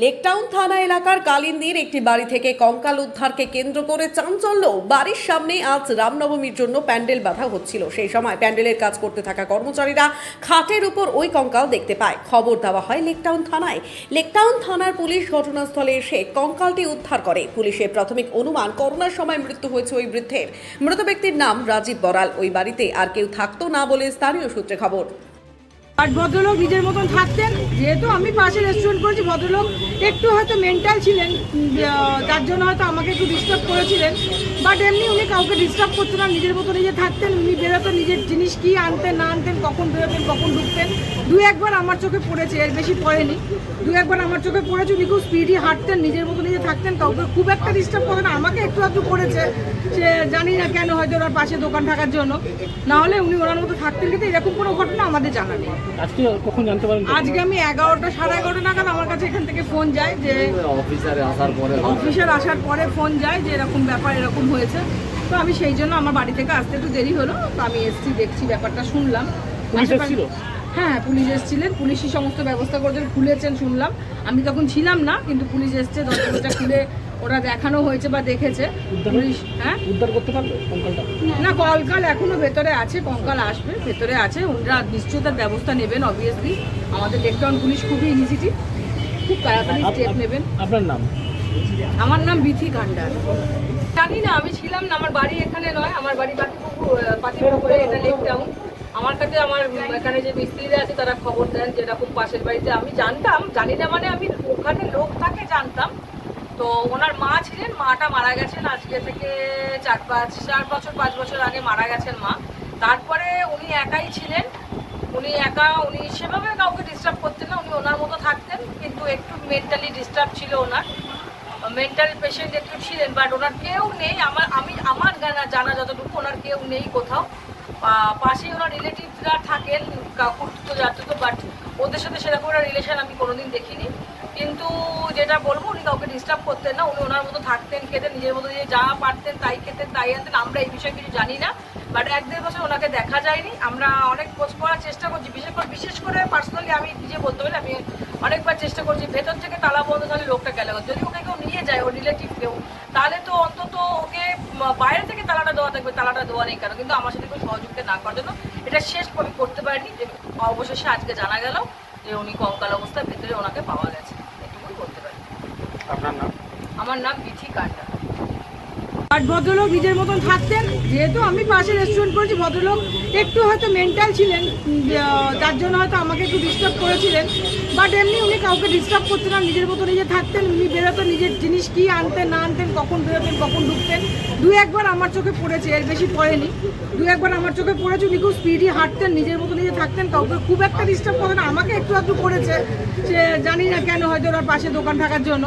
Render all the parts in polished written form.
লেকটাউন থানা এলাকার কালিন্দির একটি বাড়ি থেকে কঙ্কাল উদ্ধারকে কেন্দ্র করে চাঞ্চল্য। বাড়ির সামনে আজ রামনবমীর জন্য প্যান্ডেল বাঁধা হচ্ছিল। সেই সময় প্যান্ডেলের কাজ করতে থাকা কর্মচারীরা খাটের উপর ওই কঙ্কাল দেখতে পায়। খবর দেওয়া হয় লেকটাউন থানায়। লেকটাউন থানার পুলিশ ঘটনাস্থলে এসে কঙ্কালটি উদ্ধার করে। পুলিশের প্রাথমিক অনুমান করোনার সময় মৃত্যু হয়েছে ওই বৃদ্ধের। মৃত ব্যক্তির নাম রাজীব বড়াল। ওই বাড়িতে আর কেউ থাকতো না বলে স্থানীয় সূত্রে খবর। আর ভদ্রলোক নিজের মতন থাকতেন। যেহেতু আমি পাশে রেস্টুরেন্ট করেছি, ভদ্রলোক একটু হয়তো মেন্টাল ছিলেন, যার জন্য হয়তো আমাকে একটু ডিস্টার্ব করেছিলেন। বাট এমনি উনি কাউকে ডিস্টার্ব করতেন না, নিজের মতো নিজে থাকতেন। উনি বেরোতেন, নিজের জিনিস কি আনতেন না আনতেন, কখন বেরোতেন কখন ঢুকতেন, দু একবার আমার চোখে পড়েছে, এর বেশি পড়েনি। দু একবার আমার চোখে পড়েছে। উনি খুব স্পিডি হাঁটতেন, নিজের মতো নিজে থাকতেন, কাউকে খুব একটা ডিস্টার্ব করতেন না। আমাকে একটু একটু করেছে, সে জানি না কেন, হয়তো ওনার পাশে দোকান থাকার জন্য, না হলে উনি ওনার মতো থাকতেন। কিন্তু এরকম কোনো ঘটনা আমাদের জানা নেই। আজকে কখন জানতে পারেন? আজকে আমি 11টা সাড়ে 11টা নাগাদ আমার কাছে এখান থেকে ফোন যায় যে অফিসার আসার পরে ফোন যায় যে এরকম ব্যাপার, এরকম হয়েছে। তো আমি সেই জন্য আমার বাড়ি থেকে আসতে একটু দেরি হলো, তো আমি এসছি, দেখছি, ব্যাপারটা শুনলাম। পুলিশ এসেছিল? হ্যাঁ, পুলিশ এসেছিলেন, পুলিশই সমস্ত ব্যবস্থা করেছেন, খুলেছেন শুনলাম। আমি তখন ছিলাম না, কিন্তু পুলিশ এসছে, দরজাটা খুলে ওরা দেখানো হয়েছে বা দেখেছে পুলিশ। হ্যাঁ, উদ্ধার করতে পারবে কঙ্কালটা? না, কঙ্কাল এখনো ভেতরে আছে, কঙ্কাল আসবে, ভেতরে আছে। ওনারা নিশ্চয়ই তার ব্যবস্থা নেবেন। অবভিয়াসলি আমাদের লেকটাউন পুলিশ খুবই ইনিশিয়েটিভ, খুব তাড়াতাড়ি স্টেপ নেবেন। আপনার নাম? আমার নাম বিথি কান্ডার। জানি না, আমি ছিলাম না, আমার বাড়ি এখানে নয়, আমার বাড়ি পাতিপুকুরে, এটা লেকটাউন। আমার কাছে আমার এখানে যে মিস্ত্রিরা আছে তারা খবর দেন যে এরকম পাশের বাড়িতে। আমি জানতাম, জানি না মানে আমি ওখানে লোক থাকে জানতাম। তো ওনার মা ছিলেন, মাটা মারা গেছেন আজকে থেকে 4 বছর আগে মারা গেছেন মা। তারপরে উনি একাই ছিলেন, উনি একা, উনি সেভাবে কাউকে ডিস্টার্ব করতেন না, উনি ওনার মতো থাকতেন। কিন্তু একটু মেন্টালি ডিস্টার্ব ছিল, ওনার মেন্টাল পেশেন্ট একটু ছিলেন। বাট ওনার কেউ নেই, আমার জানা যতটুকু ওনার কেউ নেই কোথাও। পাশে ওনার রিলেটিভরা থাকেন, কাকুরতো যাতো, বাট ওদের সাথে সেরকম একটা রিলেশন আমি কোনোদিন দেখিনি। কিন্তু যেটা বলবো, উনি কাউকে ডিস্টার্ব করতেন না, উনি ওনার মতো থাকতেন, খেতেন, নিজের মতো দিয়ে যা পারতেন তাই খেতেন, তাই আনতেন। আমরা এই বিষয়ে কিছু জানি না, বাট 1-1.5 বছর ওনাকে দেখা যায়নি। আমরা অনেক খোঁজ করার চেষ্টা করছি, বিশেষ করে পার্সোনালি আমি নিজে বলতে পারি, আমি অনেকবার চেষ্টা করছি। ভেতর থেকে তালা বন্ধ, তাহলে লোকটা গেলে যদি ওকে কেউ নিয়ে যায়, ওর রিলেটিভ কেউ, তাহলে তো অন্তত ওকে বাইরে থেকে তালাটা দেওয়া থাকবে, তালাটা দেওয়া নেই কেন? কিন্তু আমার সাথে কেউ সহযোগিতা না করার জন্য এটা শেষ আমি করতে পারিনি। যে অবশেষে আজকে জানা গেল যে উনি কঙ্কাল অবস্থায় ভেতরে ওনাকে পাওয়া গেছে, এটুকুই বলতে পারি। আপনার নাম? আমার নাম বিথি কান্ডা। আর ভদ্রলোক নিজের মতন থাকতেন। যেহেতু আমি পাশে রেস্টুরেন্ট করেছি, ভদ্রলোক একটু হয়তো মেন্টাল ছিলেন, যার জন্য হয়তো আমাকে একটু ডিস্টার্ব করেছিলেন। বাট এমনি উনি কাউকে ডিস্টার্ব করতেন না, নিজের মতো নিজে থাকতেন। উনি বেরোতেন, নিজের জিনিস কি আনতেন না আনতেন, কখন বেরোতেন কখন ঢুকতেন, দু একবার আমার চোখে পড়েছে, এর বেশি পড়েনি। দু একবার আমার চোখে পড়েছে। উনি খুব স্পিডি হাঁটতেন, নিজের মতো নিজে থাকতেন, কাউকে খুব একটা ডিস্টার্ব করতেন না। আমাকে একটু একটু করেছে, সে জানি না কেন, হয়তো ওনার পাশে দোকান থাকার জন্য,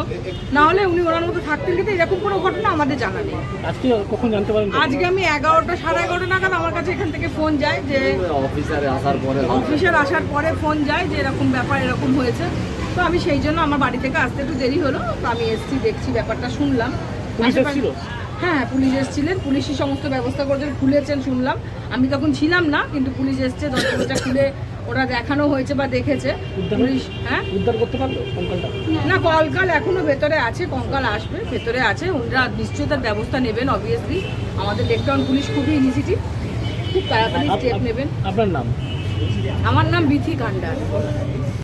না হলে উনি ওনার মতো থাকতেন। কিন্তু এরকম কোনো ঘটনা আমাদের জানা নেই। আজকে কখন জানতে পারেন? আজকে আমি 11টা সাড়ে 11টা নাগাদ আমার কাছে এখান থেকে ফোন যায় যে অফিসার আসার পরে ফোন যায় যে এরকম ব্যাপার, এরকম হয়েছে। তো আমি সেই জন্য আমার বাড়ি থেকে আসতে একটু দেরি হলো, তো আমি এসছি, দেখছি, ব্যাপারটা শুনলাম। পুলিশ এসেছিল? হ্যাঁ, পুলিশ এসেছিলেন, পুলিশই সমস্ত ব্যবস্থা করেছেন, খুলেছেন শুনলাম। আমি তখন ছিলাম না, কিন্তু পুলিশ এসছে, দরজাটা খুলে ওরা দেখানো হয়েছে বা দেখেছে পুলিশ। হ্যাঁ, উদ্ধার করতে পারবে কঙ্কালটা? না, কঙ্কাল এখনো ভেতরে আছে, কঙ্কাল আসবে, ভেতরে আছে। ওনারা নিশ্চয়ই তার ব্যবস্থা নেবেন। অবভিয়াসলি আমাদের লেকটাউন পুলিশ খুবই ইনিশিয়েটিভ, খুব তাড়াতাড়ি স্টেপ নেবেন। আপনার নাম? আমার নাম বিথি কান্ডার।